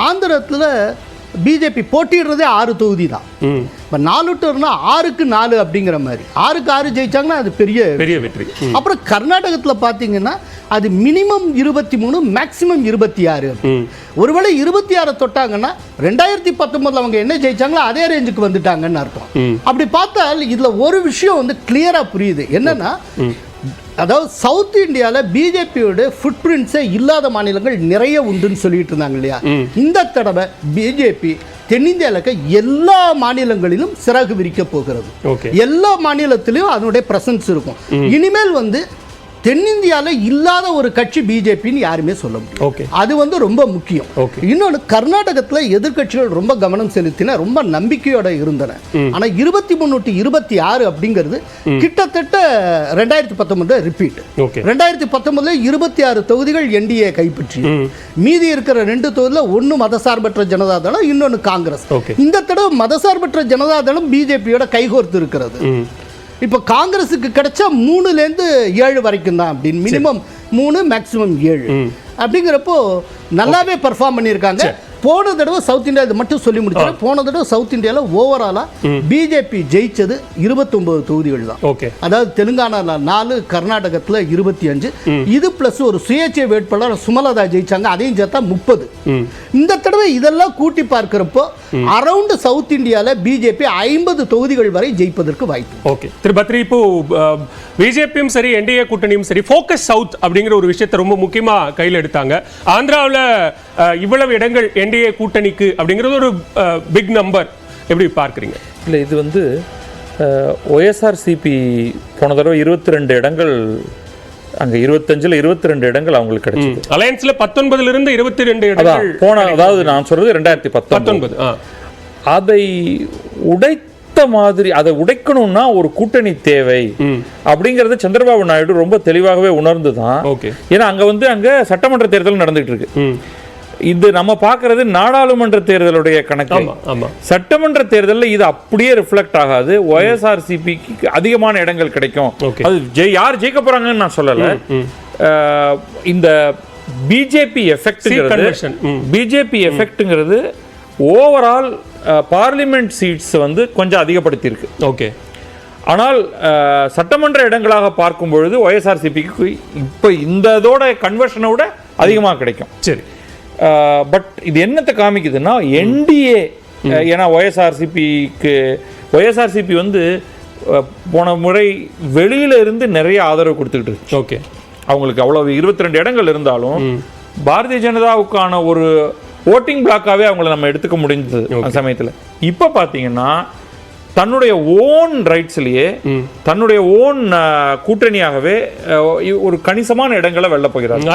ஆந்திரத்தில் BJP போட்டிடுறதே 6 தொகுதி தான். இப்போ 4 டர்னா 6க்கு 4 அப்படிங்கிற மாதிரி 6க்கு 6 ஜெயிச்சாங்கன்னா அது பெரிய வெற்றி. அப்புறம் கர்நாடகத்தில் பார்த்தீங்கன்னா அது மினிமம் 23 மேக்சிமம் 26. ஒருவேளை 26 தொட்டாங்கன்னா 2019 அவங்க என்ன ஜெயிச்சாங்களோ அதே ரேஞ்சுக்கு வந்துட்டாங்கன்னு அர்த்தம். அப்படி பார்த்தால் இதில் ஒரு விஷயம் வந்து கிளியராக புரியுது. என்னன்னா, அதாவது சவுத் இந்தியாவில் பிஜேபியோட ஃபுட் பிரிண்ட்ஸே இல்லாத மாநிலங்கள் நிறைய உண்டுன்னு சொல்லிட்டு இருந்தாங்க இல்லையா? இந்த தடவை பிஜேபி தென்னிந்தியாவில் இருக்க எல்லா மாநிலங்களிலும் சிறகு விரிக்க போகிறது. எல்லா மாநிலத்திலையும் அதனுடைய பிரசன்ஸ் இருக்கும். இனிமேல் வந்து தென்னிந்தியாவில் இல்லாத ஒரு கட்சி பிஜேபின்னு யாருமே சொல்ல முடியும். அது வந்து ரொம்ப முக்கியம். இன்னொன்று, கர்நாடகத்தில் எதிர்கட்சிகள் ரொம்ப கவனம் செலுத்தின, ரொம்ப நம்பிக்கையோட இருந்தன. ஆனால் 23-26 அப்படிங்கிறது கிட்டத்தட்ட 2019 ரிப்பீட். 2019 26 தொகுதிகள் என்டிஏ கைப்பற்றி, மீதி இருக்கிற 2 தொகுதியில் ஒன்று மதசார்பற்ற ஜனதாதளம், இன்னொன்று காங்கிரஸ். இந்த தடவை மதசார்பற்ற ஜனதாதளம் பிஜேபியோட கைகோர்த்து இருக்கிறது. இப்போ காங்கிரஸுக்கு கிடைச்சா 3லேருந்து 7 வரைக்கும் தான் அப்படின்னு, மினிமம் 3 மேக்ஸிமம் 7 அப்படிங்கிறப்போ நல்லாவே பர்ஃபார்ம் பண்ணியிருக்காங்க. போன தடவை சவுத் இந்தியா, இது மட்டும் சொல்லி முடிச்சாரு, போன தடவை சவுத் இந்தியாவில் ஓவராலாக பிஜேபி ஜெயிச்சது 29 தொகுதிகள் தான். அதாவது தெலுங்கானால 4, கர்நாடகத்தில் 25, இது பிளஸ் ஒரு சுயேட்சை வேட்பாளர் சுமலதா ஜெயிச்சாங்க, அதையும் சேர்த்தா 30. இந்த தடவை இதெல்லாம் கூட்டி பார்க்கிறப்போ அரௌண்ட் சவுத் இந்தியாவில் பிஜேபி 50 தொகுதிகள் வரை ஜெயிப்பதற்கு வாய்ப்பு. ஓகே திரு பத்ரி, இப்போ பிஜேபியும் சரி என்டிஏ கூட்டணியும் சரி ஃபோக்கஸ் சவுத் அப்படிங்கிற ஒரு விஷயத்தை ரொம்ப முக்கியமாக கையில் எடுத்தாங்க. ஆந்திராவில் இவ்வளவு இடங்கள் என்டிஏ கூட்டணிக்கு அப்படிங்கிறது ஒரு பிக் நம்பர், எப்படி பார்க்குறீங்க? இல்லை, இது வந்து ஒய்எஸ்ஆர்சிபி போன தடவை 22 இடங்கள், அங்கே 25ல் 22 இடங்கள் அவங்களுக்கு கிடைச்சது. அலையன்ஸ்ல 19லிருந்து 22 இடங்கள் போன, அதாவது நான் சொல்றது 2019. அதை உடைத்த மாதிரி, அதை உடைக்கணும்னா ஒரு கூட்டணி தேவை அப்படிங்கறத சந்திரபாபு நாயுடு ரொம்ப தெளிவாகவே உணர்ந்து தான். ஏன்னா அங்க சட்டமன்ற தேர்தல் நடந்துட்டு இருக்கு. இது நம்ம பார்க்கறது நாடாளுமன்ற தேர்தலுடைய கணக்கு. சட்டமன்ற தேர்தலில் இது அப்படியே ரிஃப்ளெக்ட் ஆகாது. ஒய்எஸ்ஆர்சிபிக்கு அதிகமான இடங்கள் கிடைக்கும். அது யார் ஜெயிக்க போறாங்கன்னு நான் சொல்லல. இந்த பிஜேபி எஃபெக்ட்ங்கிறது ஓவரால் பார்லிமெண்ட் சீட்ஸ் வந்து கொஞ்சம் அதிகப்படுத்தி இருக்கு. ஓகே, ஆனால் சட்டமன்ற இடங்களாக பார்க்கும் பொழுது ஒய்எஸ்ஆர்சிபிக்கு இப்போ இந்த இதோட கன்வர்ஷனை விட அதிகமாக கிடைக்கும். சரி, பட் இது என்னத்தை காமிக்குதுன்னா என்டிஏ, ஏன்னா ஒய்எஸ்ஆர்சிபி வந்து போன முறை வெளியில இருந்து நிறைய ஆதரவு கொடுத்துக்கிட்டு இருக்கு. ஓகே, அவங்களுக்கு அவ்வளவு 22 இடங்கள் இருந்தாலும் பாரதிய ஜனதாவுக்கான ஒரு ஓட்டிங் பிளாக்காவே அவங்களை நம்ம எடுத்துக்க முடிஞ்சது அந்த சமயத்தில். இப்போ பார்த்தீங்கன்னா தன்னுடைய ஓன் ரைட்ஸ்லயே தன்னுடைய ஓன் கூட்டணியாகவே ஒரு கணிசமான இடங்களை வெல்ல போகிறார்.